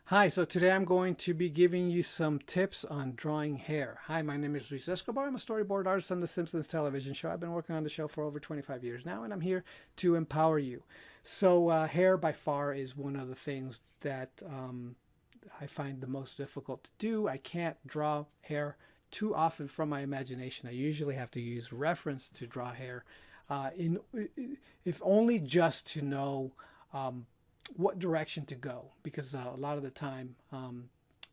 Hi, so today I'm going to be giving you some tips on drawing hair. Hi, my name is Escobar. I'm a storyboard artist on the Simpsons television show. I've been working on the show for over 25 years now, and I'm here to empower you. So, hair by far is one of the things that I find the most difficult to do. I can't draw hair too often from my imagination. I usually have to use reference to draw hair, in if only just to know what direction to go, because a lot of the time,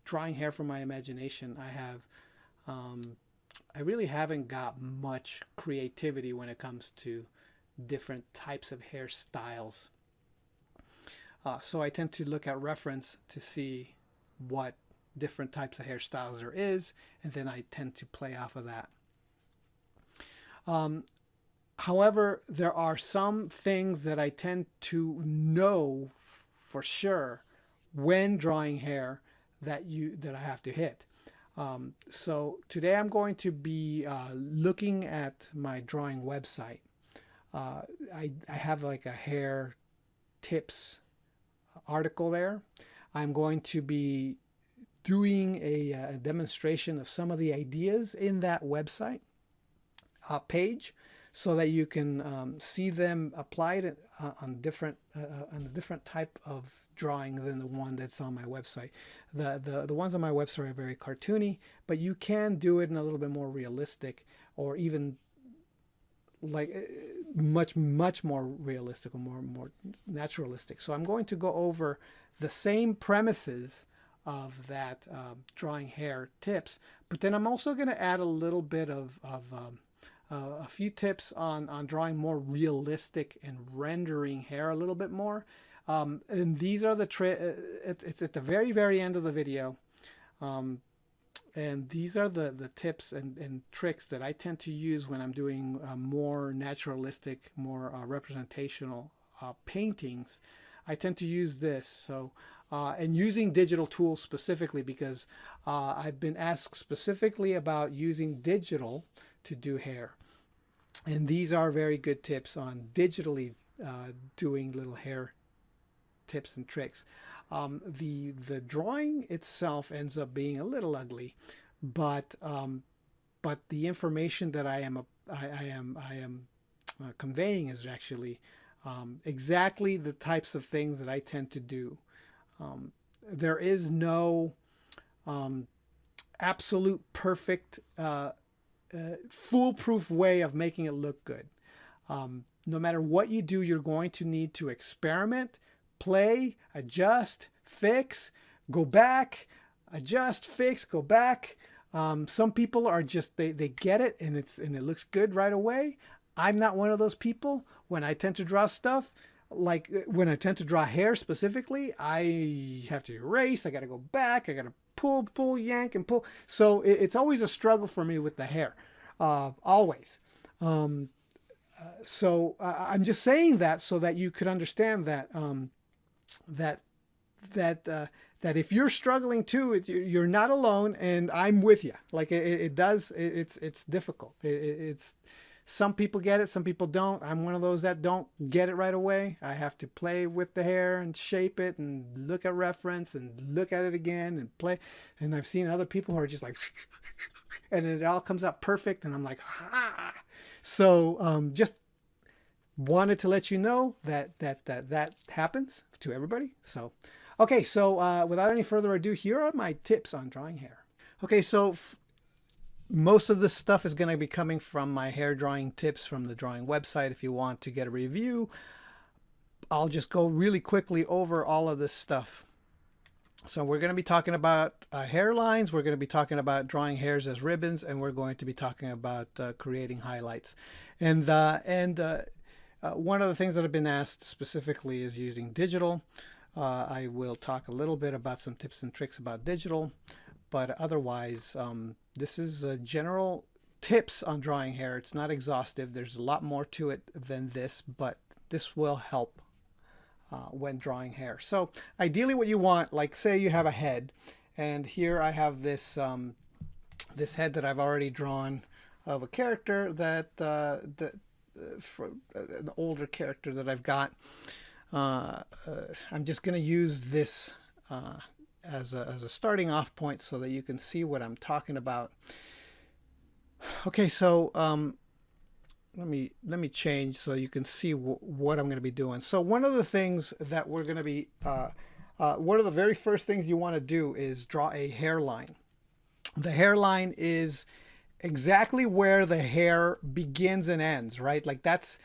drawing hair from my imagination, um, I really haven't got much creativity when it comes to different types of hairstyles. So I tend to look at reference to see what different types of hairstyles there is, and then I tend to play off of that. Um, However, there are some things that I tend to know for sure when drawing hair that I have to hit. So today I'm going to be looking at my drawing website. I have like a hair tips article there. I'm going to be doing a demonstration of some of the ideas in that website page, so that you can see them applied on a different type of drawing than the one that's on my website. The ones on my website are very cartoony, but you can do it in a little bit more realistic, or even like much more realistic, or more naturalistic. So I'm going to go over the same premises of that drawing hair tips, but then I'm also going to add a little bit of a few tips on drawing more realistic and rendering hair a little bit more. And these are it's at the very end of the video. Um, and these are the tips and tricks that I tend to use when I'm doing more naturalistic, more representational paintings. I tend to use this. So, and using digital tools specifically, because I've been asked specifically about using digital to do hair. And these are very good tips on digitally doing little hair tips and tricks. The drawing itself ends up being a little ugly, but the information that I am conveying is actually exactly the types of things that I tend to do. There is no um, absolute perfect foolproof way of making it look good. No matter what you do, you're going to need to experiment, play, adjust, fix, go back, adjust, fix, go back. Some people are just they get it, and it looks good right away. I'm not one of those people. When I tend to draw stuff, like when I tend to draw hair specifically, I have to erase. I got to go back. I got to pull, yank, and pull. So it's always a struggle for me with the hair, always. Um, I'm just saying that so that you could understand that that that if you're struggling too, you're not alone, and I'm with you. Like it's difficult. It's some people get it, some people don't. I'm one of those that don't get it right away. I have to play with the hair and shape it and look at reference and look at it again and play. And I've seen other people who are just like, and it all comes out perfect. And I'm like, ah. So just wanted to let you know that happens to everybody. So, okay. So without any further ado, here are my tips on drawing hair. Okay. So most of this stuff is going to be coming from my hair drawing tips from the drawing website. If you want to get a review, I'll just go really quickly over all of this stuff. So we're going to be talking about hairlines, we're going to be talking about drawing hairs as ribbons, and we're going to be talking about creating highlights. And one of the things that have been asked specifically is using digital. I will talk a little bit about some tips and tricks about digital, but otherwise, this is general tips on drawing hair. It's not exhaustive. There's a lot more to it than this, but this will help when drawing hair. So ideally what you want, like say you have a head, and here I have this head that I've already drawn of a character for an older character that I've got. I'm just going to use this as a starting off point so that you can see what I'm talking about. Okay, so let me change so you can see what I'm going to be doing. So one of the things that we're going to be, one of the very first things you want to do is draw a hairline. The hairline is exactly where the hair begins and ends, right? Like that's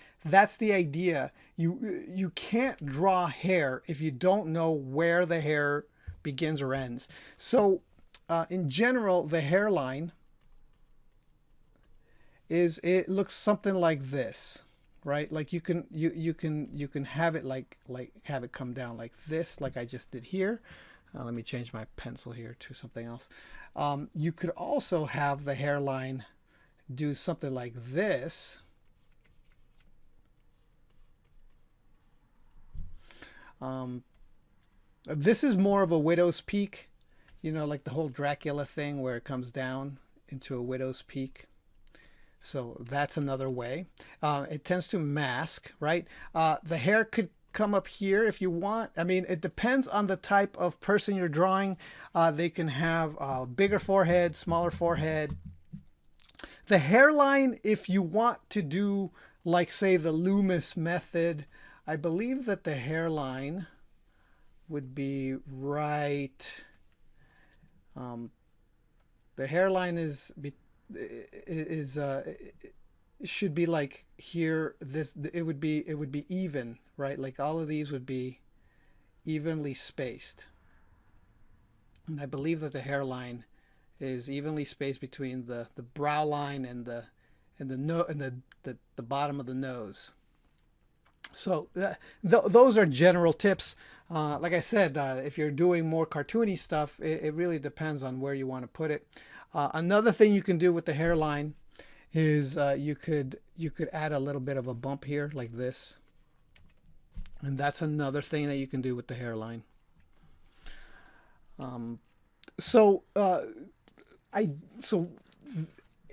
the idea. You can't draw hair if you don't know where the hair begins or ends. So in general, the hairline it looks something like this, right? Like you can have it like have it come down like this, like I just did here. Let me change my pencil here to something else. You could also have the hairline do something like this. This is more of a widow's peak, you know, like the whole Dracula thing where it comes down into a widow's peak. So that's another way. It tends to mask, right? The hair could come up here if you want. I mean, it depends on the type of person you're drawing. They can have a bigger forehead, smaller forehead. The hairline, if you want to do, like, say, the Loomis method, I believe that the hairline would be right. The hairline should be like here. It would be even, right? Like all of these would be evenly spaced, and I believe that the hairline is evenly spaced between the brow line and the bottom of the nose. So those are general tips. Like I said, if you're doing more cartoony stuff, it really depends on where you want to put it. Another thing you can do with the hairline is you could add a little bit of a bump here like this, and that's another thing that you can do with the hairline. So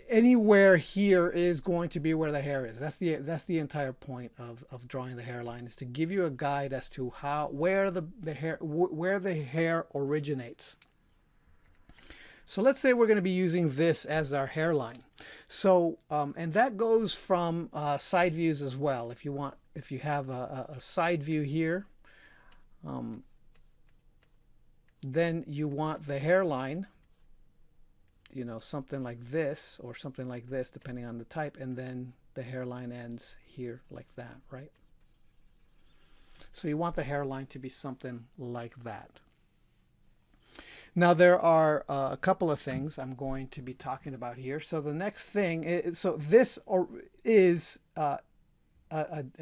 anywhere here is going to be where the hair is. That's the entire point of drawing the hairline, is to give you a guide as to where the hair originates. So let's say we're going to be using this as our hairline. So and that goes from side views as well. If you have a side view here, then you want the hairline, you know, something like this or something like this, depending on the type, and then the hairline ends here like that, right? So you want the hairline to be something like that. Now there are a couple of things I'm going to be talking about here. So the next thing is, so this is a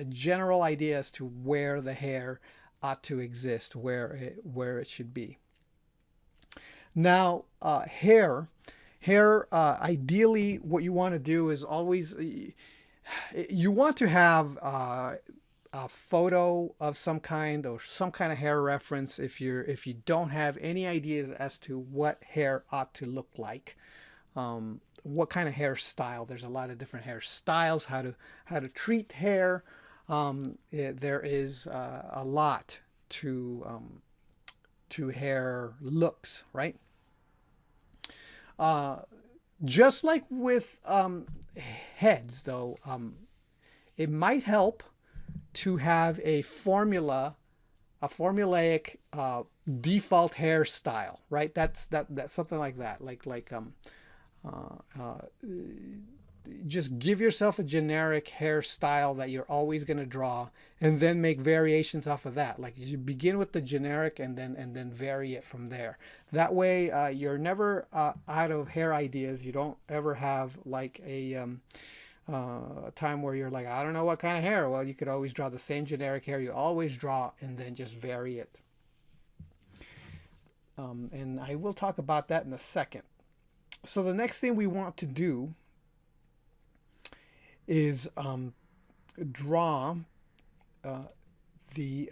general idea as to where the hair ought to exist, where it should be. Now hair, ideally what you want to do is always, you want to have a photo of some kind or some kind of hair reference if you don't have any ideas as to what hair ought to look like, what kind of hairstyle. There's a lot of different hairstyles, how to treat hair. There is a lot to hair looks, right? Just like with heads, though, it might help to have a formulaic default hairstyle, right? That's something like that. Just give yourself a generic hairstyle that you're always going to draw, and then make variations off of that. Like you begin with the generic and then vary it from there. That way you're never out of hair ideas. You don't ever have like a time where you're like, I don't know what kind of hair. Well, you could always draw the same generic hair you always draw and then just vary it. And I will talk about that in a second. So the next thing we want to do is draw the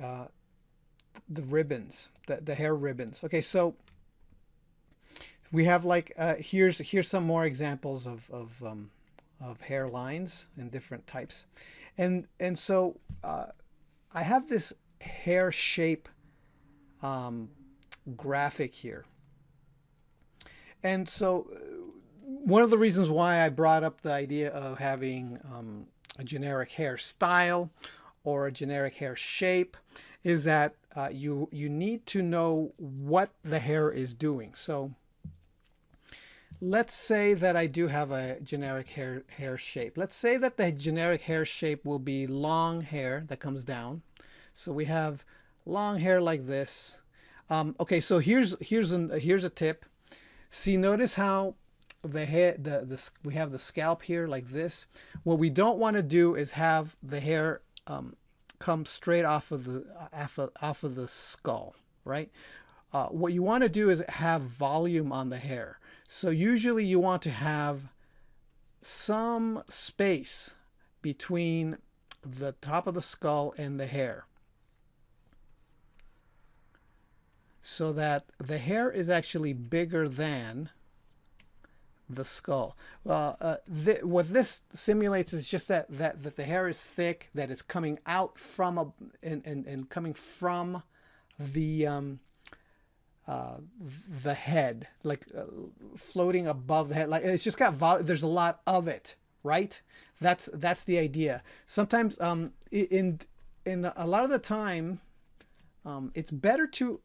ribbons, the hair ribbons. Okay, so we have like here's some more examples of hairlines and different types, and so I have this hair shape graphic here. And so one of the reasons why I brought up the idea of having a generic hairstyle or a generic hair shape is that you need to know what the hair is doing. So let's say that I do have a generic hair shape. Let's say that the generic hair shape will be long hair that comes down. So we have long hair like this. Okay, so here's a tip. See, notice how the head, we have the scalp here like this. What we don't want to do is have the hair come straight off of the skull, right? What you want to do is have volume on the hair. So usually you want to have some space between the top of the skull and the hair, so that the hair is actually bigger than the skull. What this simulates is just that the hair is thick, that it's coming out from and coming from the head, like floating above the head. Like it's just got there's a lot of it, right? That's the idea. Sometimes in a lot of the time, it's better to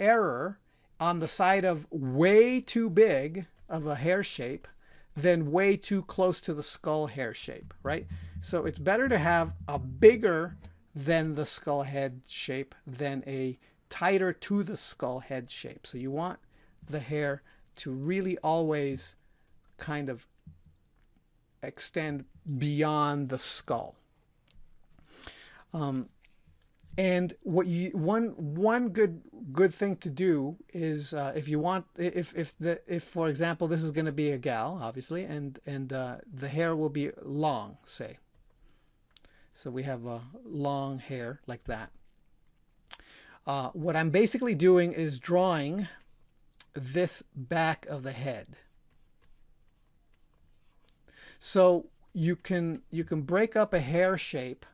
err on the side of way too big of a hair shape than way too close to the skull hair shape, right? So it's better to have a bigger than the skull head shape than a tighter to the skull head shape. So you want the hair to really always kind of extend beyond the skull. And what one good thing to do is if you want, if for example this is going to be a gal, obviously, and the hair will be long, say. So we have a long hair like that. What I'm basically doing is drawing this back of the head. So you can break up a hair shape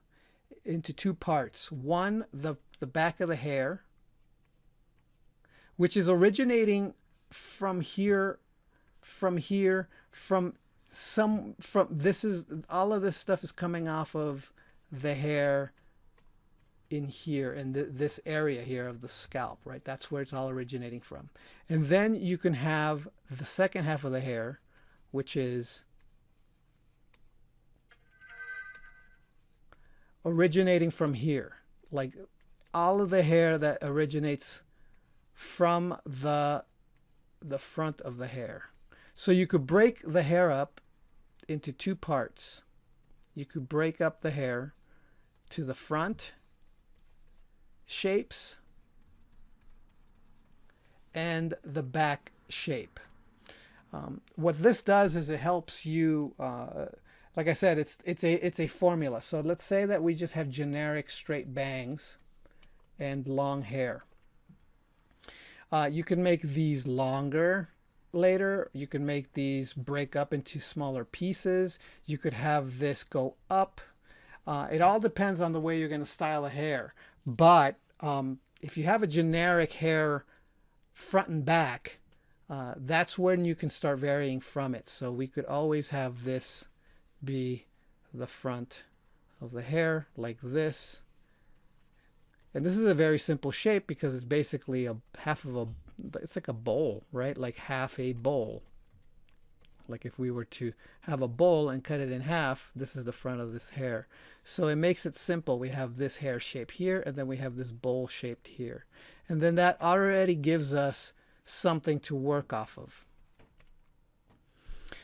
into two parts. One, the back of the hair, which is originating from here, this is all of this stuff is coming off of the hair in here, and this area here of the scalp, right? That's where it's all originating from. And then you can have the second half of the hair, which is originating from here, like all of the hair that originates from the front of the hair. So you could break the hair up into two parts. You could break up the hair to the front shapes and the back shape. What this does is it helps you, like I said, it's a formula. So let's say that we just have generic straight bangs and long hair. You can make these longer later. You can make these break up into smaller pieces. You could have this go up. It all depends on the way you're going to style the hair. But if you have a generic hair front and back, that's when you can start varying from it. So we could always have this be the front of the hair like this. And this is a very simple shape because it's basically it's like a bowl, right? Like half a bowl. Like if we were to have a bowl and cut it in half, this is the front of this hair. So it makes it simple. We have this hair shape here, and then we have this bowl shaped here. And then that already gives us something to work off of.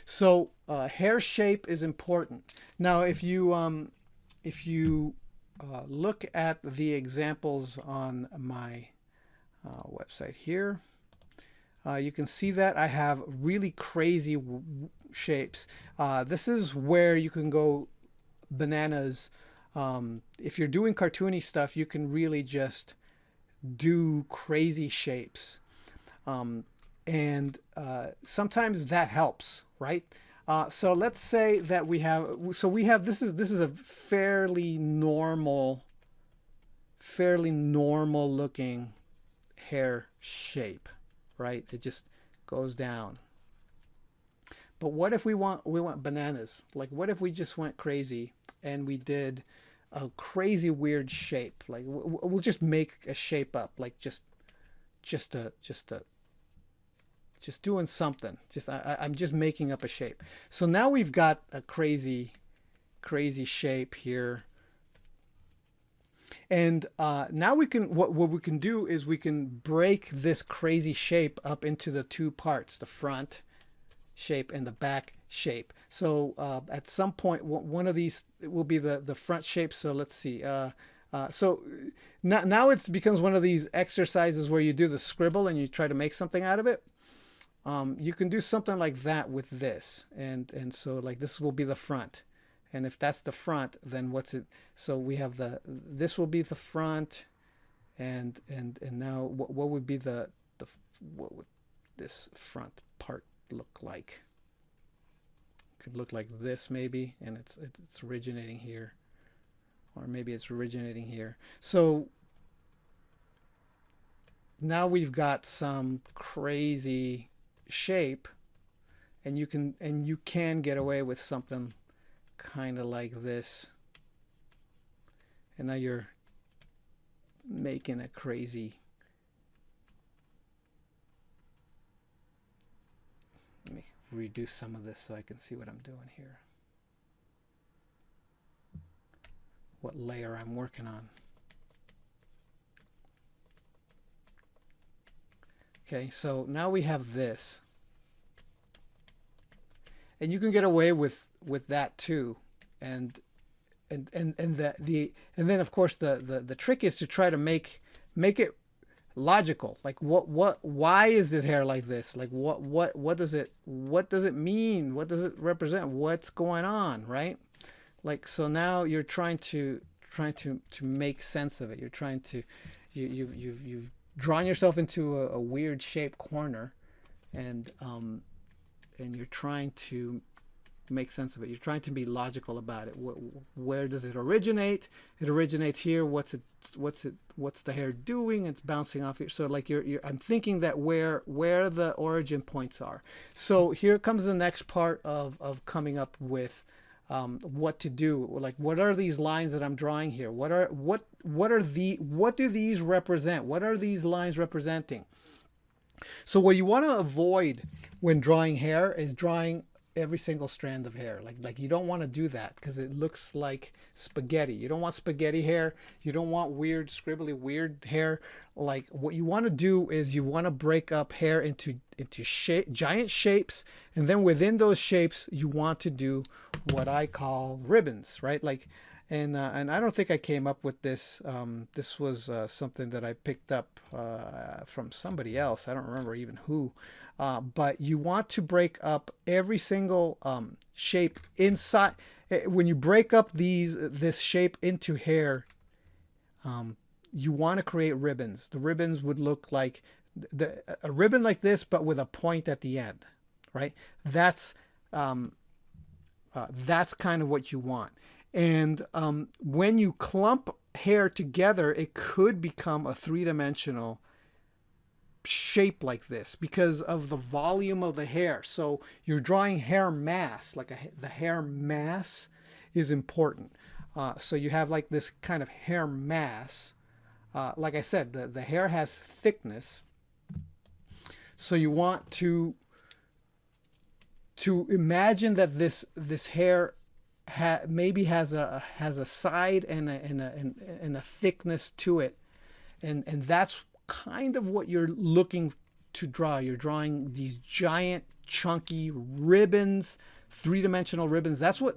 So hair shape is important. Now, if you look at the examples on my website here, you can see that I have really crazy shapes. This is where you can go bananas. If you're doing cartoony stuff, you can really just do crazy shapes. And sometimes that helps, right? So let's say that we have this is a fairly normal looking hair shape, right? It just goes down. But what if we want bananas? Like what if we just went crazy and we did a crazy weird shape? Like we'll just make a shape up, like just a just doing something. I'm just making up a shape. So now we've got a crazy shape here. And now we can, what we can do is we can break this crazy shape up into the two parts, the front shape and the back shape. So at some point, one of these will be the front shape. So let's see. So now it becomes one of these exercises where you do the scribble and you try to make something out of it. You can do something like that with this. And so like this will be the front. And if that's the front, then what's it? So we have this will be the front. And now what would be what would this front part look like? Could look like this maybe, and it's originating here, or maybe it's originating here. So now we've got some crazy shape, and you can get away with something kind of like this. And now you're making a crazy. Let me redo some of this so I can see what I'm doing here. What layer I'm working on. Okay, so now we have this. And you can get away with that too. And then of course the trick is to try to make it logical. Like why is this hair like this? Like what does it mean? What does it represent? What's going on, right? Like, so now you're trying to make sense of it. You're trying to you've drawn yourself into a weird shaped corner, and you're trying to make sense of it. You're trying to be logical about it. Where does it originate? It originates here. What's the hair doing? It's bouncing off here. So like I'm thinking that where the origin points are. So here comes the next part of coming up with what to do. Like, what are these lines that I'm drawing here? What do these represent? What are these lines representing? So what you want to avoid when drawing hair is drawing every single strand of hair. Like you don't want to do that because it looks like spaghetti. You don't want spaghetti hair. You don't want weird, scribbly, weird hair. Like, what you want to do is you want to break up hair into giant shapes, and then within those shapes you want to do what I call ribbons, right? Like, and I don't think I came up with this. This was something that I picked up from somebody else. I don't remember even who. But you want to break up every single shape inside. When you break up this shape into hair, you want to create ribbons. The ribbons would look like a ribbon like this, but with a point at the end, right? That's kind of what you want. And when you clump hair together, it could become a three-dimensional shape like this because of the volume of the hair. So you're drawing hair mass, like the hair mass is important. So you have like this kind of hair mass. Like I said, the hair has thickness. So you want to imagine that this hair maybe has a side and a thickness to it, and that's kind of what you're looking to draw. You're drawing these giant chunky ribbons, three-dimensional ribbons. That's what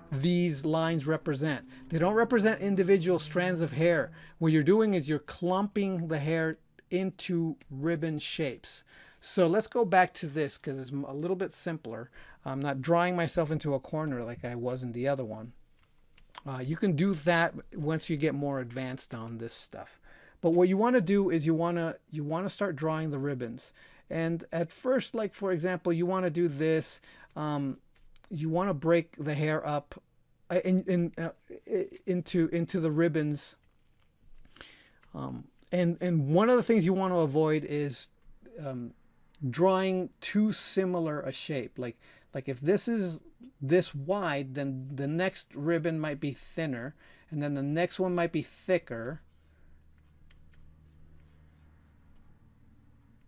these lines represent. They don't represent individual strands of hair. What you're doing is you're clumping the hair into ribbon shapes. So let's go back to this because it's a little bit simpler. I'm not drawing myself into a corner like I was in the other one. You can do that once you get more advanced on this stuff. But what you want to do is you want to start drawing the ribbons. And at first, like for example, you want to do this. You want to break the hair up into the ribbons And one of the things you want to avoid is um, drawing too similar a shape. Like if this is this wide, then the next ribbon might be thinner, and then the next one might be thicker,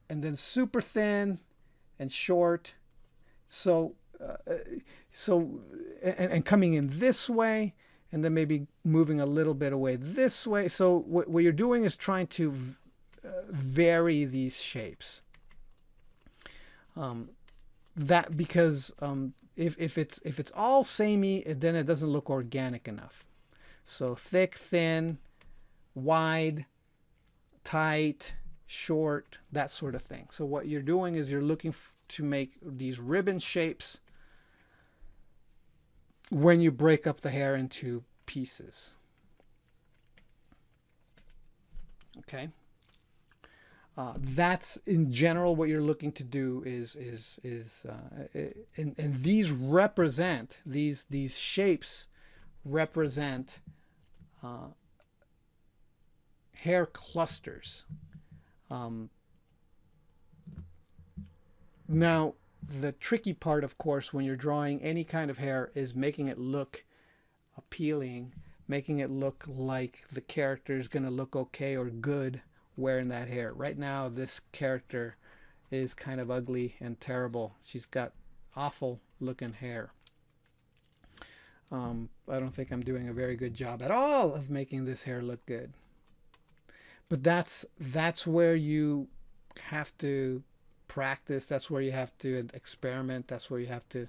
and then super thin and short. So so and coming in this way, and then maybe moving a little bit away this way. So what you're doing is trying to vary these shapes. That because if it's all samey, then it doesn't look organic enough. So thick, thin, wide, tight, short, that sort of thing. So what you're doing is you're looking to make these ribbon shapes when you break up the hair into pieces. Okay. That's in general what you're looking to do and these represent these shapes represent hair clusters. Now the tricky part, of course, when you're drawing any kind of hair is making it look appealing, making it look like the character is going to look okay or good wearing that hair. Right now this character is kind of ugly and terrible. She's got awful looking hair. I don't think I'm doing a very good job at all of making this hair look good. But that's where you have to practice. That's where you have to experiment. That's where you have to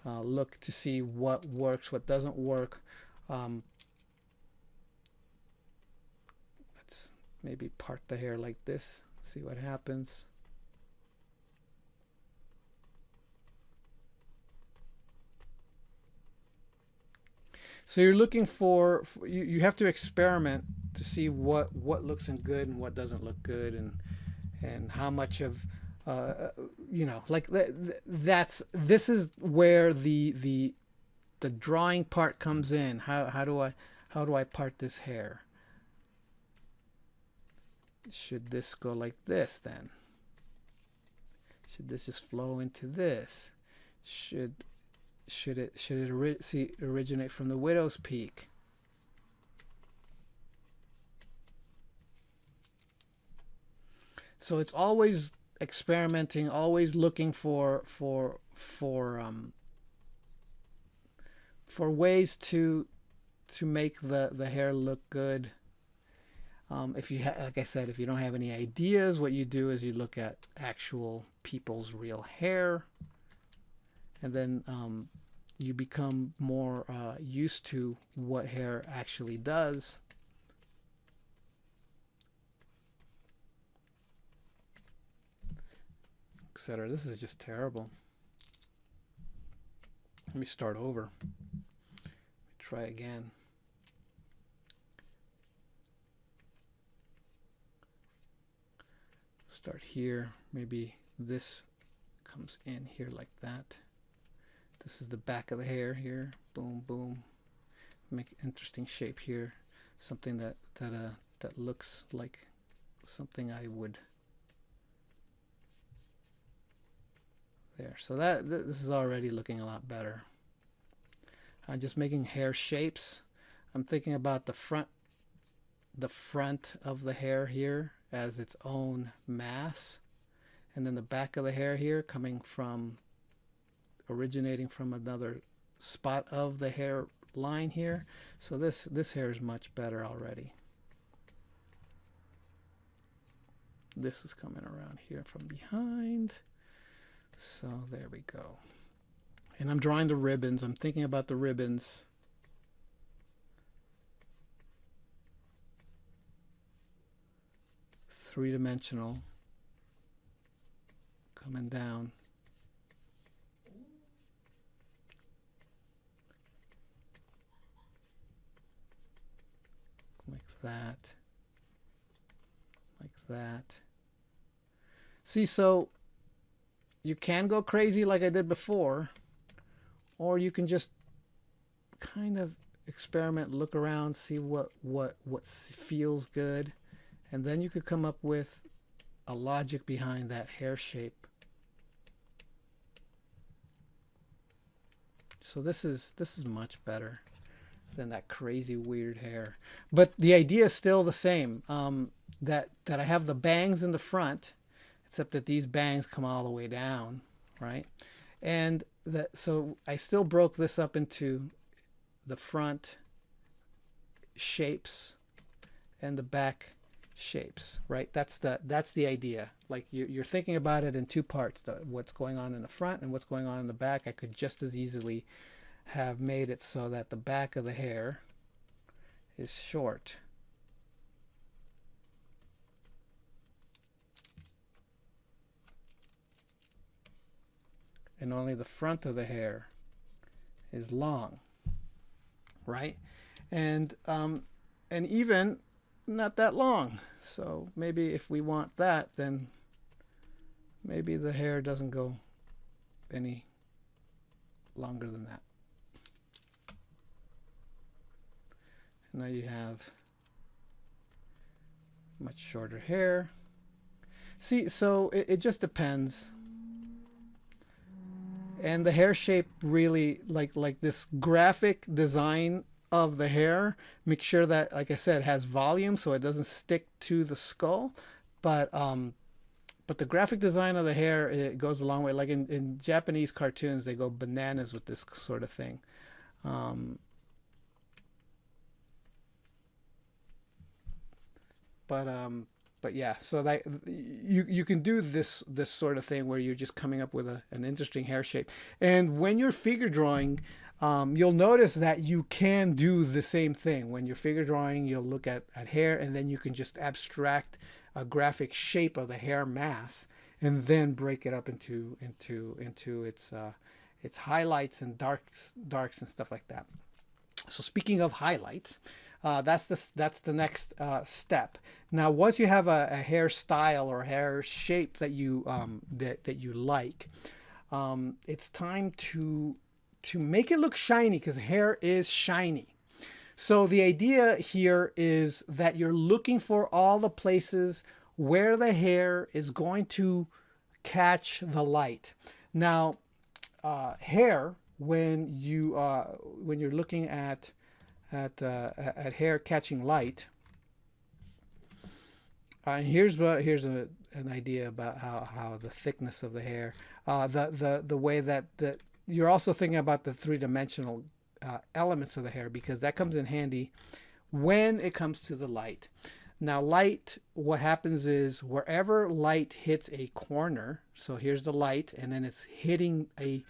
look to see what works, what doesn't work. Let's maybe part the hair like this, see what happens. So you're looking for you have to experiment to see what looks good and what doesn't look good, and how much of like this is where the drawing part comes in. How do I part this hair? Should this go like this then? Should this just flow into this? Should it originate from the widow's peak? So it's always experimenting, always looking for ways to make the hair look good. If you like I said, if you don't have any ideas, what you do is you look at actual people's real hair, and then you become more used to what hair actually does. Etc. This is just terrible. Let me start over. Let me try again. Start here. Maybe this comes in here like that. This is the back of the hair here. Boom, boom. Make an interesting shape here. Something that looks like something I would. There. So this is already looking a lot better. I'm just making hair shapes. I'm thinking about the front of the hair here as its own mass, and then the back of the hair here originating from another spot of the hair line here. So this hair is much better already. This is coming around here from behind. So there we go. And I'm drawing the ribbons. I'm thinking about the ribbons. Three-dimensional. Coming down. Like that. Like that. See, so you can go crazy like I did before, or you can just kind of experiment, look around, see what feels good, And then you could come up with a logic behind that hair shape. So this is much better than that crazy weird hair. But the idea is still the same. That I have the bangs in the front, except that these bangs come all the way down, right? And so I still broke this up into the front shapes and the back shapes, right? That's the idea. Like you're thinking about it in two parts, what's going on in the front and what's going on in the back. I could just as easily have made it so that the back of the hair is short. And only the front of the hair is long, right? And even not that long. So maybe if we want that, then maybe the hair doesn't go any longer than that. And now you have much shorter hair. See, so it just depends. And the hair shape really, like this graphic design of the hair, make sure that, like I said, has volume so it doesn't stick to the skull. But the graphic design of the hair, it goes a long way. Like in Japanese cartoons, they go bananas with this sort of thing. But yeah, so that you can do this sort of thing where you're just coming up with an interesting hair shape. And when you're figure drawing, you'll notice that you can do the same thing. When you're figure drawing, you'll look at hair, and then you can just abstract a graphic shape of the hair mass, and then break it up into its highlights and darks and stuff like that. So speaking of highlights, that's the next step. Now, once you have a hairstyle or hair shape that you that you like, it's time to make it look shiny, because hair is shiny. So the idea here is that you're looking for all the places where the hair is going to catch the light. Now, hair, when you're looking at hair catching light, here's an idea about how the thickness of the hair, the way that you're also thinking about the three-dimensional elements of the hair, because that comes in handy when it comes to the light. Now, light, what happens is wherever light hits a corner, so here's the light, and then it's hitting a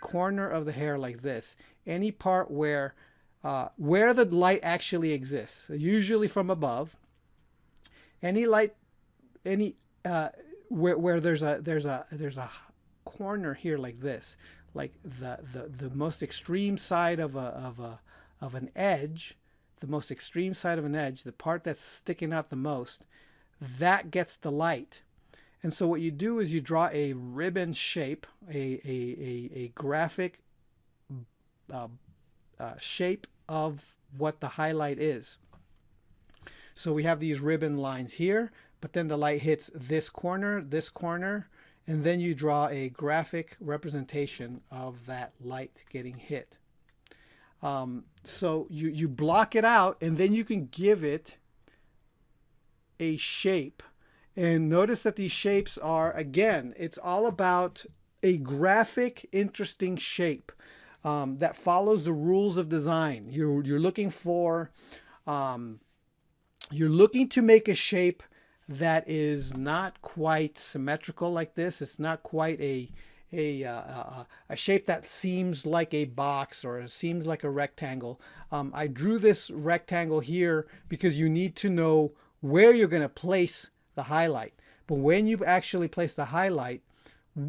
corner of the hair like this. Any part where the light actually exists, usually from above. Any light, where there's a corner here like this, like the most extreme side of an edge, the most extreme side of an edge, the part that's sticking out the most, that gets the light. And so what you do is you draw a ribbon shape, a graphic shape of what the highlight is. So we have these ribbon lines here, but then the light hits this corner, and then you draw a graphic representation of that light getting hit. So you block it out, and then you can give it a shape. And notice that these shapes are, again, it's all about a graphic, interesting shape that follows the rules of design. You're looking for, you're looking to make a shape that is not quite symmetrical like this. It's not quite a shape that seems like a box or seems like a rectangle. I drew this rectangle here because you need to know where you're going to place the highlight. But when you actually place the highlight,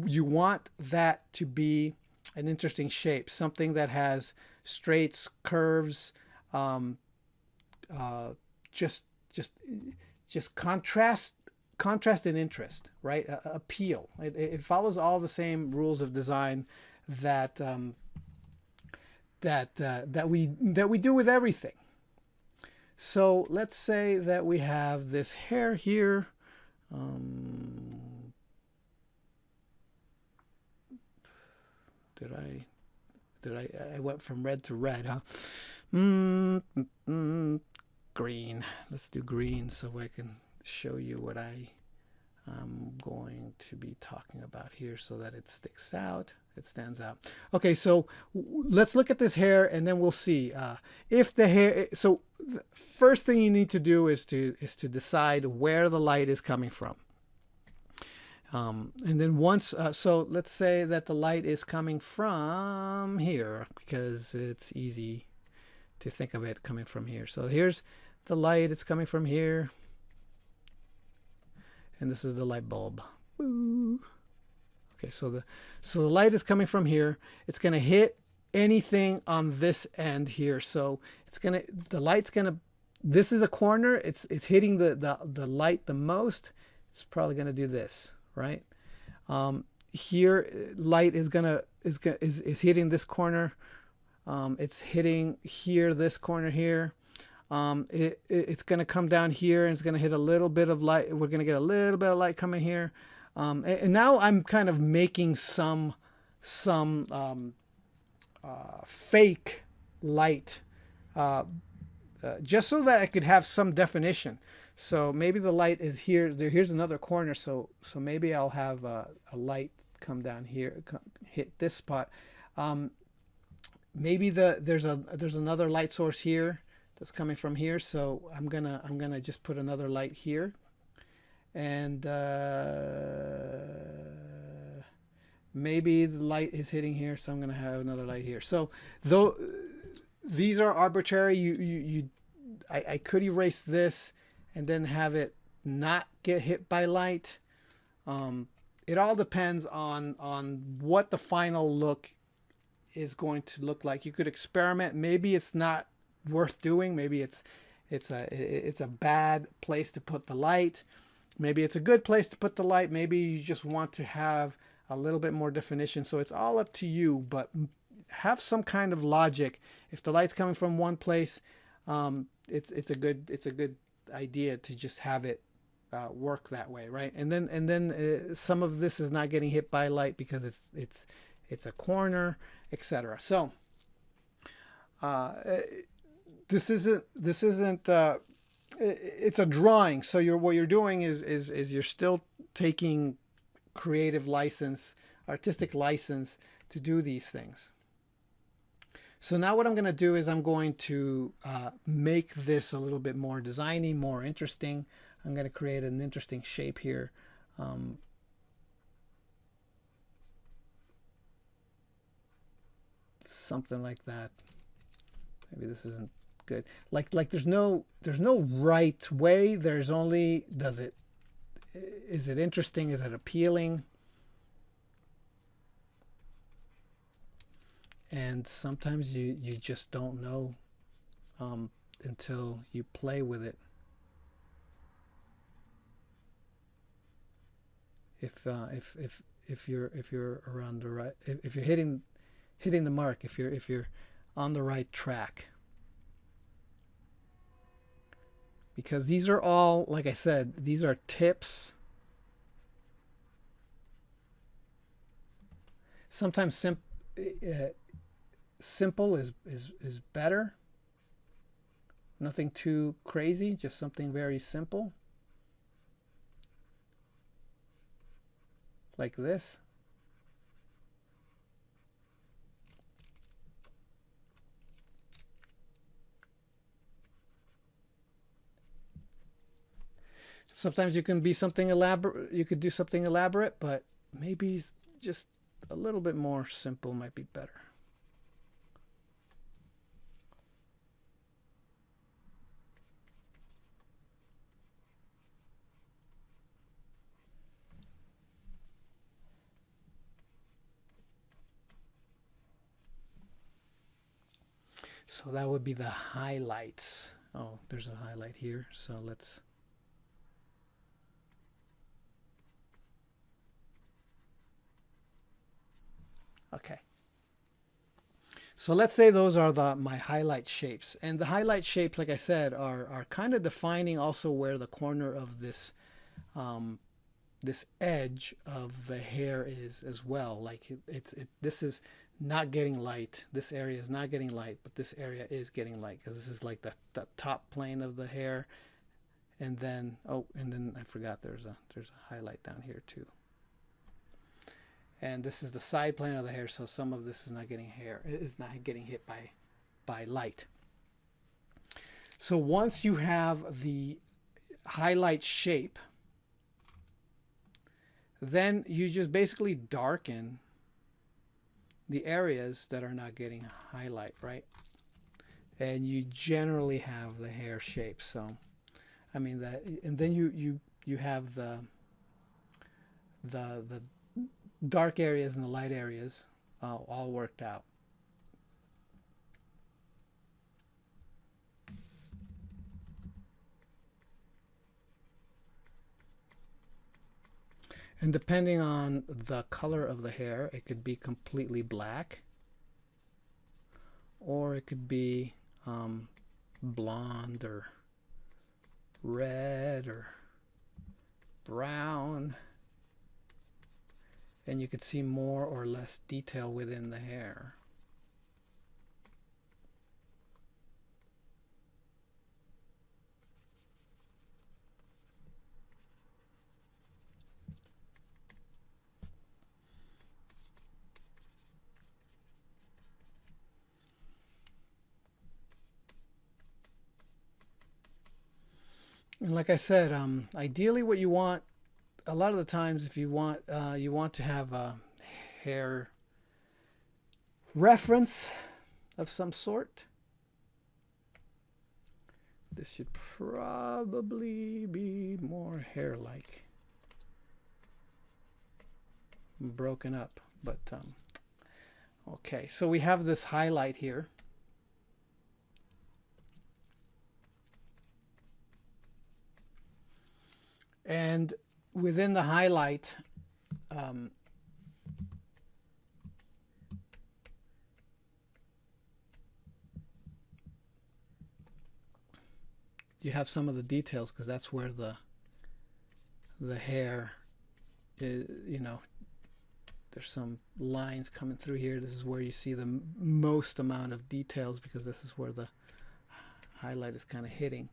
you want that to be an interesting shape, something that has straights, curves, just contrast and interest, right? Appeal. It follows all the same rules of design that we do with everything. So let's say that we have this hair here. Um, I went from red to red, huh? Green. Let's do green so I can show you what I'm going to be talking about here so that it sticks out. It stands out. Okay, so let's look at this hair and then we'll see if the hair. So the first thing you need to do is to decide where the light is coming from. And then once, so let's say that the light is coming from here because it's easy to think of it coming from here. So here's the light. It's coming from here. And this is the light bulb. Woo. Okay, so the light is coming from here. It's going to hit anything on this end here. So the light's going to, this is a corner. It's hitting the light the most. It's probably going to do this, right? Here light is hitting this corner. It's hitting here, this corner here. It's going to come down here and it's going to hit a little bit of light. We're going to get a little bit of light coming here. And now I'm kind of making some fake light just so that I could have some definition. So maybe the light is here. Here's another corner. So maybe I'll have a light come down here, hit this spot. Maybe there's another light source here that's coming from here. So I'm gonna just put another light here, and maybe the light is hitting here. So I'm gonna have another light here. So though these are arbitrary, I could erase this and then have it not get hit by light. It all depends on what the final look is going to look like. You could experiment. Maybe it's not worth doing. Maybe it's a bad place to put the light. Maybe it's a good place to put the light. Maybe you just want to have a little bit more definition. So it's all up to you, but have some kind of logic. If the light's coming from one place, it's a good idea to just have it work that way, right? And then some of this is not getting hit by light because it's a corner, etc. So this isn't it's a drawing. So what you're doing is you're still taking creative license, artistic license to do these things. So now what I'm going to do is I'm going to make this a little bit more designy, more interesting. I'm going to create an interesting shape here. Something like that. Maybe this isn't good. Like there's no right way. There's only is it interesting? Is it appealing? And sometimes you just don't know until you play with it. If you're around the right, if you're hitting the mark, if you're on the right track. Because these are all, like I said, these are tips. Sometimes simple is better. Nothing too crazy, just something very simple. Like this. Sometimes you can be something elaborate. You could do something elaborate, but maybe just a little bit more simple might be better. So that would be the highlights. Oh, there's a highlight here. So let's. Okay. So let's say those are my highlight shapes. And the highlight shapes, like I said, are kind of defining also where the corner of this edge of the hair is as well. Like this is not getting light. This area is not getting light, but this area is getting light because this is like the top plane of the hair. And then, oh, and then I forgot there's a highlight down here too. And this is the side plane of the hair, so some of this is not getting hit by light. So once you have the highlight shape, then you just basically darken the areas that are not getting highlight, right? And you generally have the hair shape. So I mean that, and then you have the dark areas and the light areas all worked out. And depending on the color of the hair, it could be completely black, or it could be blonde or red or brown. And you could see more or less detail within the hair. And like I said, ideally what you want, a lot of the times if you want to have a hair reference of some sort, this should probably be more hair-like, broken up, but okay, so we have this highlight here. And within the highlight, you have some of the details because that's where the hair is, you know, there's some lines coming through here. This is where you see the most amount of details because this is where the highlight is kind of hitting.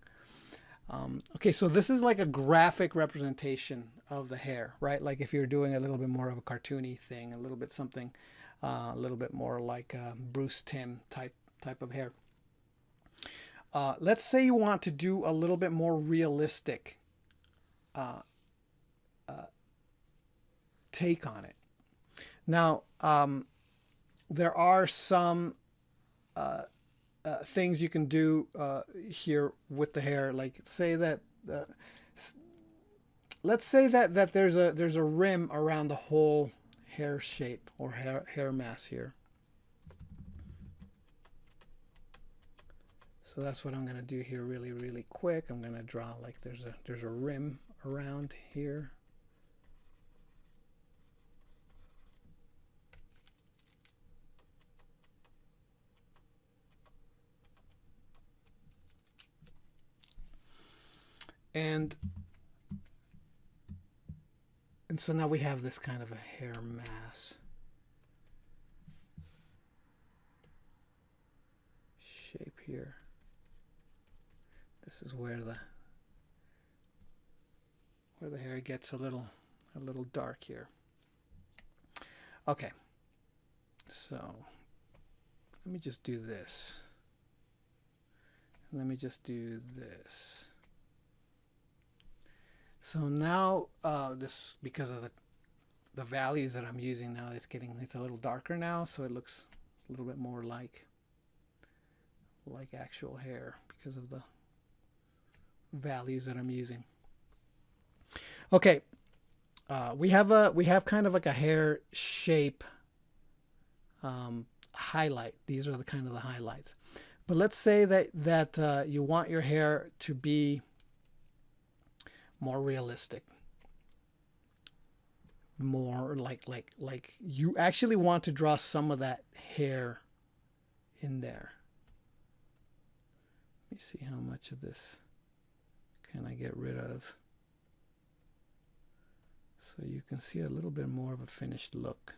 Okay, so this is like a graphic representation of the hair, right? Like if you're doing a little bit more of a cartoony thing, a little bit something, a little bit more like Bruce Timm type of hair. Let's say you want to do a little bit more realistic take on it. Now, there are some things you can do here with the hair. Like say that, let's say that there's a rim around the whole hair shape or hair mass here. So that's what I'm going to do here really quick. I'm going to draw like there's a rim around here. And so now we have this kind of a hair mass shape here. This is where the hair gets a little dark here. Okay, so let me just do this. Let me just do this. So now this, because of the values that I'm using now, it's a little darker now, so it looks a little bit more like actual hair because of the values that I'm using. Okay, we have kind of like a hair shape highlight. These are the kind of the highlights. But let's say that you want your hair to be more realistic, more like you actually want to draw some of that hair in there. Let me see how much of this can I get rid of. So you can see a little bit more of a finished look.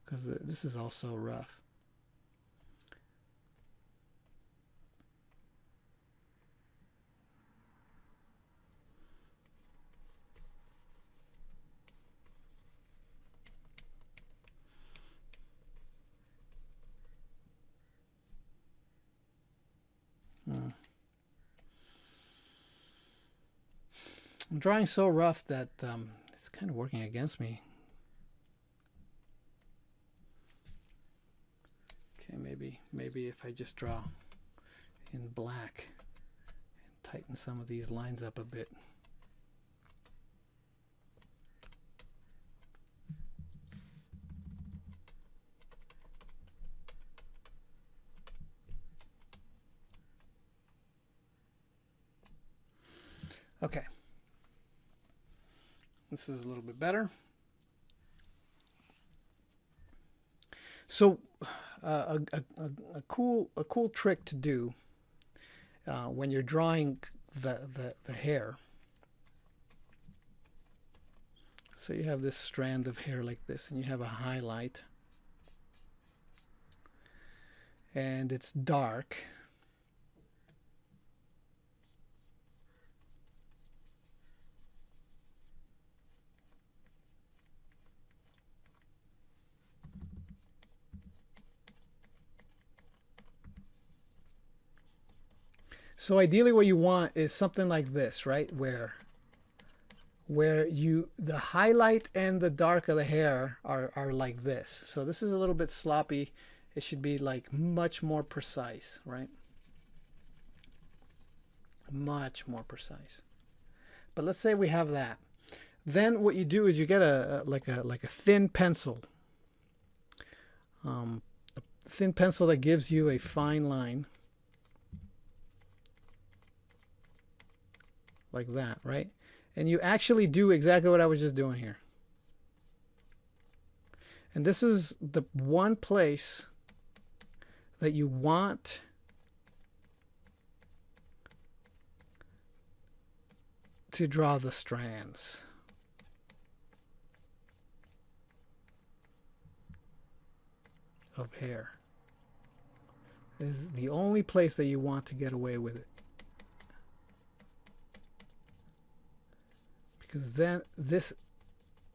Because this is also rough. I'm drawing so rough that it's kind of working against me. Okay, maybe if I just draw in black and tighten some of these lines up a bit. Okay. This is a little bit better. So a cool trick to do when you're drawing the hair. So you have this strand of hair like this, and you have a highlight, and it's dark. So ideally what you want is something like this, right? Where the highlight and the dark of the hair are like this. So this is a little bit sloppy. It should be like much more precise, right? Much more precise. But let's say we have that. Then what you do is you get a thin pencil. A thin pencil that gives you a fine line. Like that, right? And you actually do exactly what I was just doing here. And this is the one place that you want to draw the strands. Of hair. This is the only place that you want to get away with it. Because then this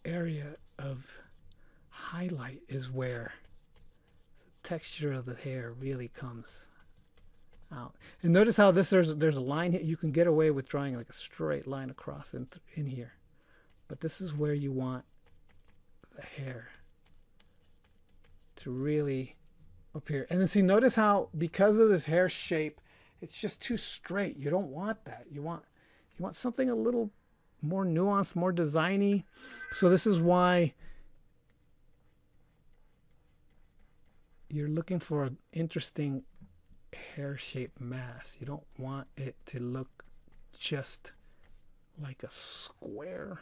area of highlight is where the texture of the hair really comes out. And notice how there's a line here. You can get away with drawing like a straight line across in here. But this is where you want the hair to really appear. And then see, notice how because of this hair shape, it's just too straight. You don't want that. You want something a little more nuanced, more designy. So this is why you're looking for an interesting hair shape mass. You don't want it to look just like a square.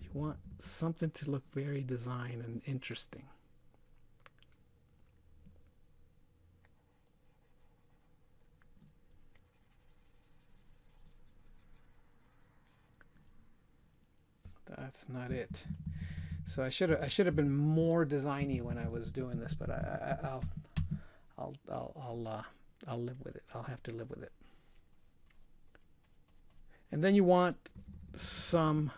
You want something to look very designed and interesting. That's not it. So I should have been more designy when I was doing this, but I'll live with it. I'll have to live with it. And then you want some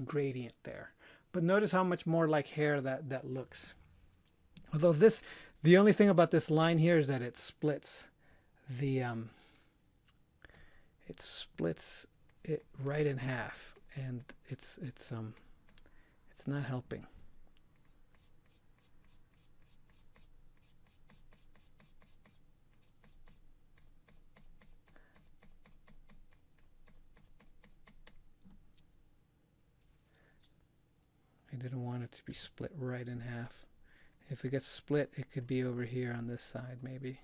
gradient there. But notice how much more like hair that looks. Although the only thing about this line here is that it splits it right in half, and it's not helping. I didn't want it to be split right in half. If it gets split, it could be over here on this side maybe.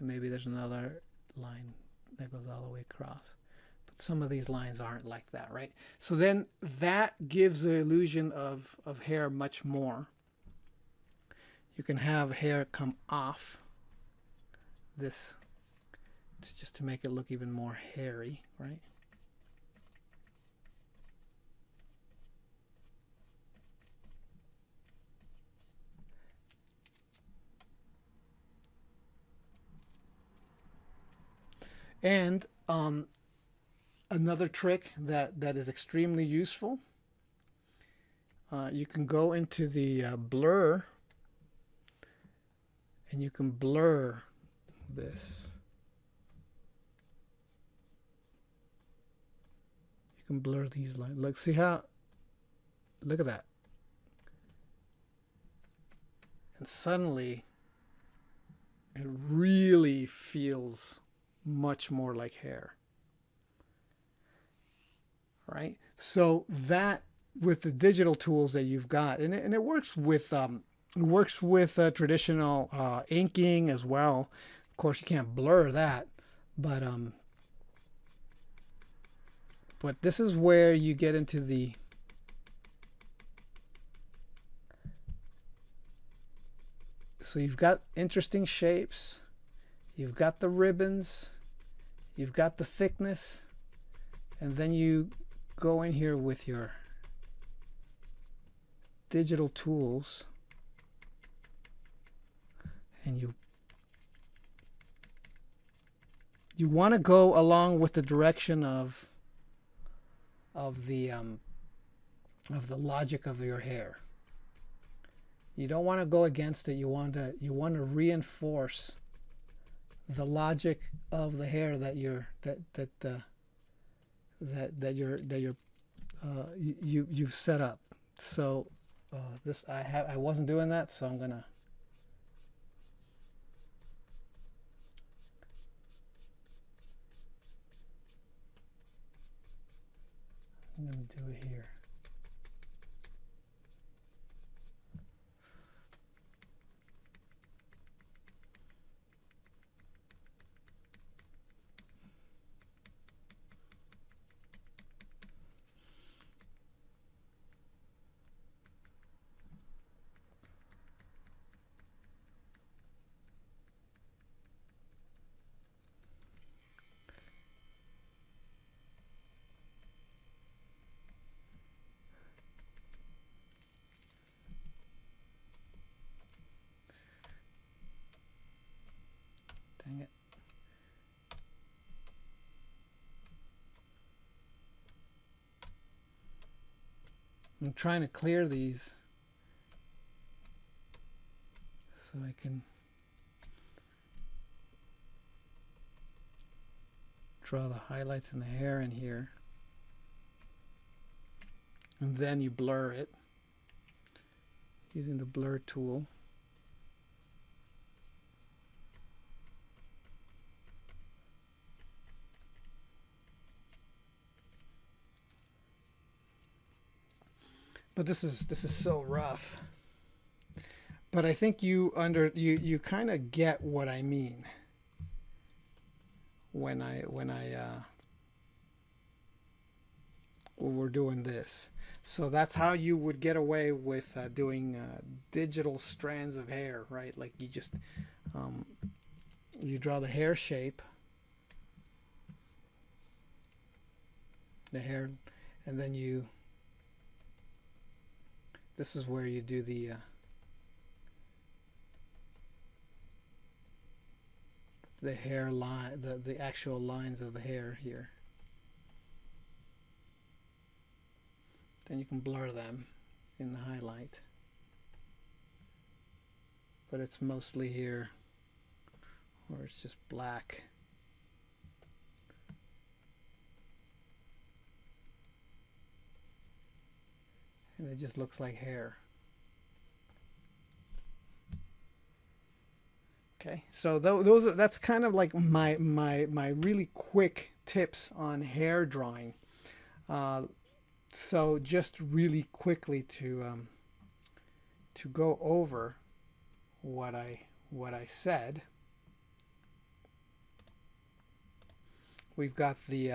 Maybe there's another line that goes all the way across. But some of these lines aren't like that, right? So then that gives the illusion of hair much more. You can have hair come off this just to make it look even more hairy, right? And another trick that is extremely useful, you can go into the blur, and you can blur this. You can blur these lines. Look, see how, look at that. And suddenly it really feels much more like hair. Right? So that, with the digital tools that you've got, and it works with traditional inking as well. Of course, you can't blur that, but this is where you get into the so you've got interesting shapes, you've got the ribbons, you've got the thickness, and then you go in here with your digital tools and you want to go along with the direction of the logic of your hair. You don't want to go against it. You want to reinforce the logic of the hair that you've set up. So this I wasn't doing that, so I'm gonna do it here. Dang it. I'm trying to clear these so I can draw the highlights in the hair in here. And then you blur it using the blur tool. But this is so rough. But I think you kind of get what I mean when we're doing this. So that's how you would get away with doing digital strands of hair, right? Like you just you draw the hair shape, the hair, and then this is where you do the hair line, the actual lines of the hair here. Then you can blur them in the highlight. But it's mostly here where it's just black. And it just looks like hair. Okay, so that's kind of like my really quick tips on hair drawing. So just really quickly to go over what I said. we've got the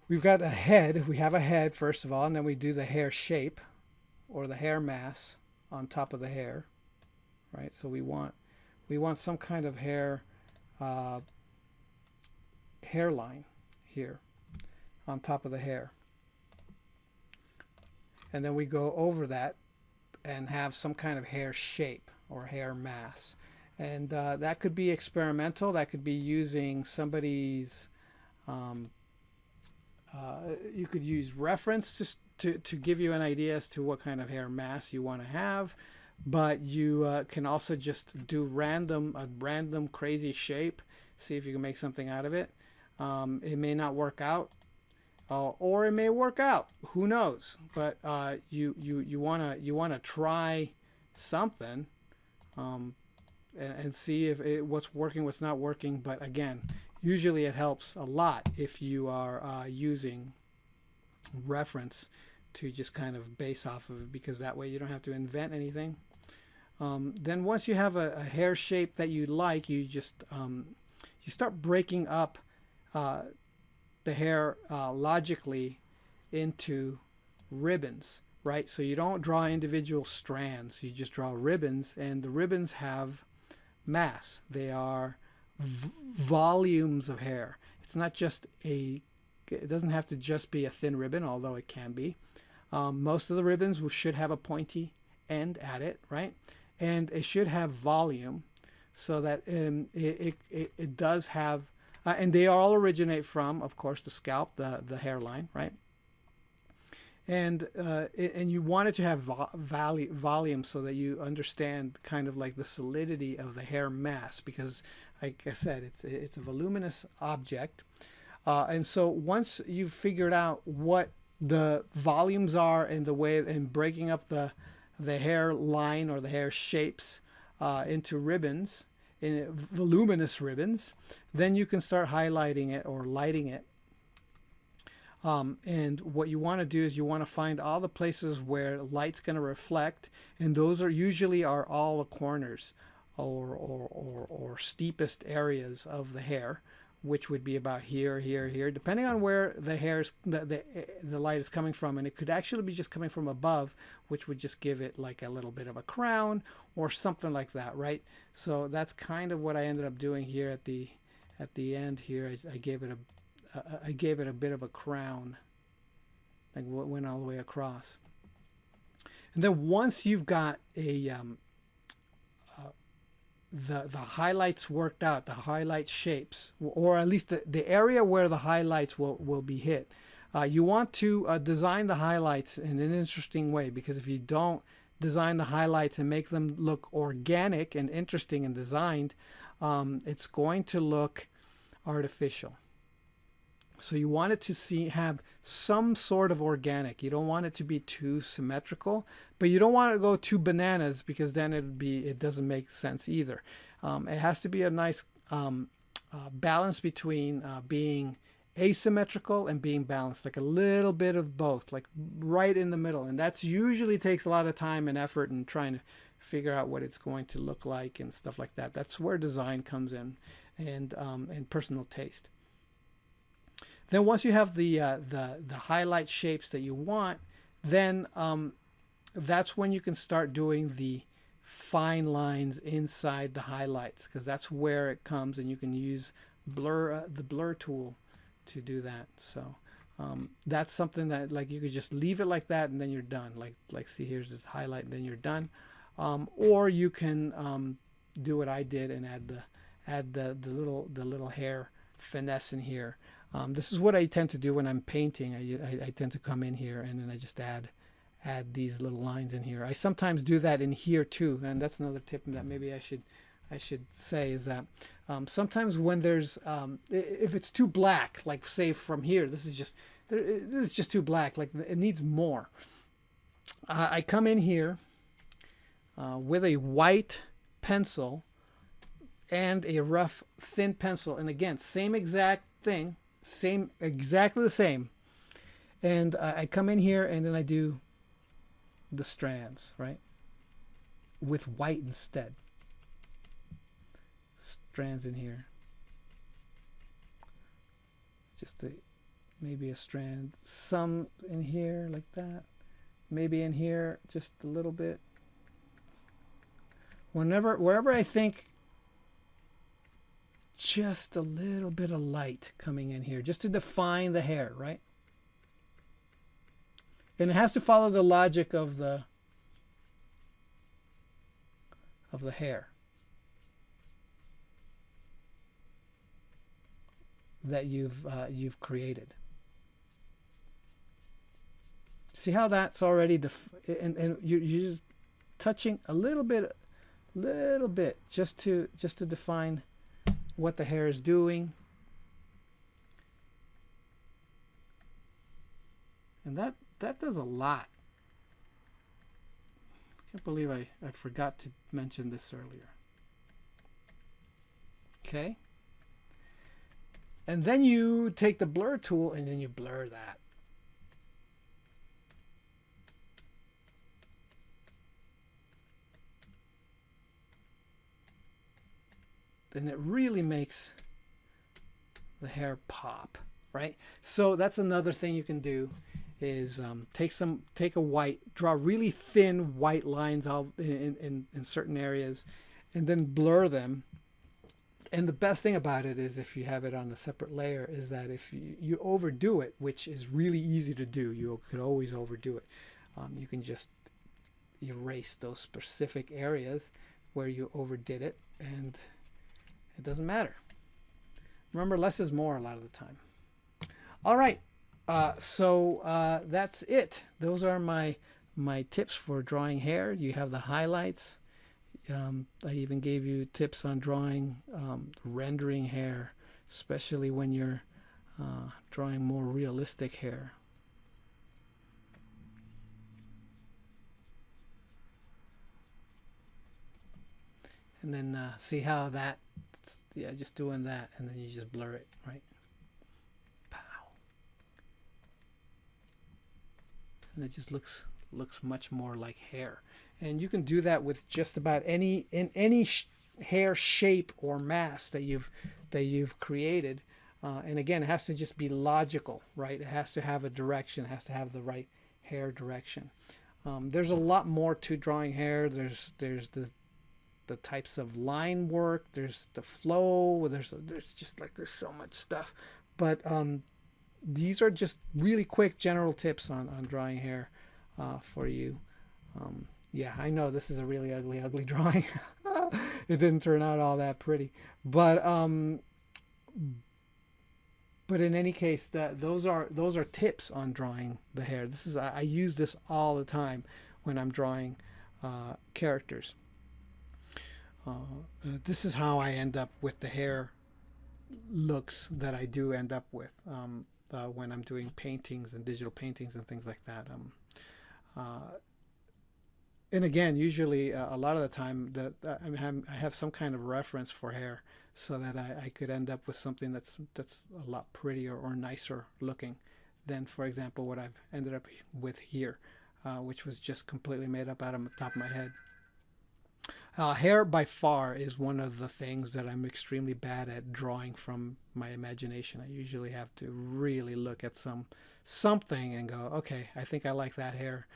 we've got a head. We have a head first of all, and then we do the hair shape or the hair mass on top of the hair, right? So we want some kind of uh, hairline here on top of the hair, and then we go over that and have some kind of hair shape or hair mass. And that could be experimental. That could be using somebody's, you could use reference just to give you an idea as to what kind of hair mass you want to have. But you can also just do a random crazy shape, see if you can make something out of it. It may not work out, or it may work out. Who knows? But you wanna try something, and see if what's working, what's not working. But again, usually it helps a lot if you are using reference to just kind of base off of it, because that way you don't have to invent anything. Then once you have a hair shape that you like, you just you start breaking up the hair logically into ribbons, right? So you don't draw individual strands, you just draw ribbons, and the ribbons have mass. They are volumes of hair. It's not just it doesn't have to just be a thin ribbon, although it can be. Most of the ribbons should have a pointy end at it, right? And it should have volume, so that it does have, and they all originate from, of course, the scalp, the hairline, right? And you want it to have volume, so that you understand kind of like the solidity of the hair mass, because, like I said, it's a voluminous object. And so once you've figured out what the volumes are and the way, and breaking up the hair line or the hair shapes into ribbons, in voluminous ribbons, then you can start highlighting it or lighting it. And what you want to do is you want to find all the places where light's going to reflect, and those are usually all the corners or steepest areas of the hair, which would be about here, here, here, depending on where the light is coming from. And it could actually be just coming from above, which would just give it like a little bit of a crown or something like that, right? So that's kind of what I ended up doing here at the end here. I gave it a bit of a crown, like what went all the way across. And then once you've got the highlights worked out, the highlight shapes, or at least the area where the highlights will be hit, you want to design the highlights in an interesting way, because if you don't design the highlights and make them look organic and interesting and designed, it's going to look artificial. So you want it to have some sort of organic. You don't want it to be too symmetrical, but you don't want it to go too bananas, because then it doesn't make sense either. It has to be a nice balance between being asymmetrical and being balanced, like a little bit of both, like right in the middle. And that's usually takes a lot of time and effort in trying to figure out what it's going to look like and stuff like that. That's where design comes in, and personal taste. Then once you have the highlight shapes that you want, then that's when you can start doing the fine lines inside the highlights, because that's where it comes, and you can use the blur tool to do that. So that's something that, like, you could just leave it like that and then you're done. Like see, here's this highlight and then you're done. Or you can do what I did and add the little hair finesse in here. This is what I tend to do when I'm painting. I tend to come in here and then I just add these little lines in here. I sometimes do that in here too, and that's another tip that maybe I should say, is that sometimes when there's if it's too black, like say from here, this is just too black, like it needs more. I come in here with a white pencil and a rough thin pencil, and again, same exact thing, exactly the same. And I come in here and then I do the strands, right, with white instead. strands in here. Just maybe a strand, some in here like that. Maybe in here just a little bit. Wherever I think just a little bit of light coming in here, just to define the hair, right? And it has to follow the logic of the hair that you've created. See how that's already and you're just touching a little bit just to define what the hair is doing. And that does a lot. I can't believe I forgot to mention this earlier. Okay. And then you take the blur tool and then you blur that. And it really makes the hair pop, right? So that's another thing you can do is take a white, draw really thin white lines out in certain areas, and then blur them. And the best thing about it is if you have it on a separate layer is that if you overdo it, which is really easy to do, you could always overdo it. You can just erase those specific areas where you overdid it, and it doesn't matter. Remember, less is more a lot of the time. All right. So that's it. Those are my tips for drawing hair. You have the highlights. I even gave you tips on drawing, rendering hair, especially when you're drawing more realistic hair. And then see how that, yeah, just doing that, and then you just blur it, right? Pow. And it just looks much more like hair. And you can do that with just about any hair shape or mask that you've created. And again, it has to just be logical, right? It has to have a direction. It has to have the right hair direction. There's a lot more to drawing hair. There's the types of line work. There's the flow. There's just like there's so much stuff. But these are just really quick general tips on drawing hair for you. Yeah, I know this is a really ugly drawing. It didn't turn out all that pretty, but in any case, those are tips on drawing the hair. I use this all the time when I'm drawing characters. This is how I end up with the hair looks that I do end up with when I'm doing paintings and digital paintings and things like that. And again, usually a lot of the time that I have some kind of reference for hair, so that I could end up with something that's a lot prettier or nicer looking than, for example, what I've ended up with here, which was just completely made up out of the top of my head. Hair by far is one of the things that I'm extremely bad at drawing from my imagination. I usually have to really look at something and go, okay, I think I like that hair.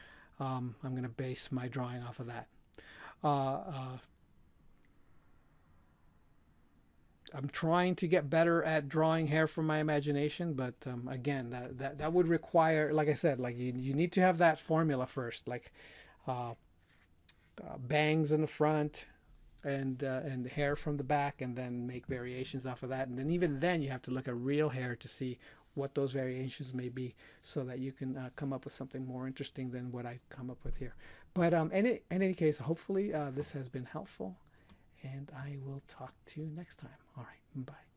I'm going to base my drawing off of that. I'm trying to get better at drawing hair from my imagination, but again, that would require, like I said, like you need to have that formula first, like bangs in the front and hair from the back, and then make variations off of that. And then even then you have to look at real hair to see what those variations may be, so that you can come up with something more interesting than what I've come up with here. But in any case, hopefully this has been helpful, and I will talk to you next time. All right, bye.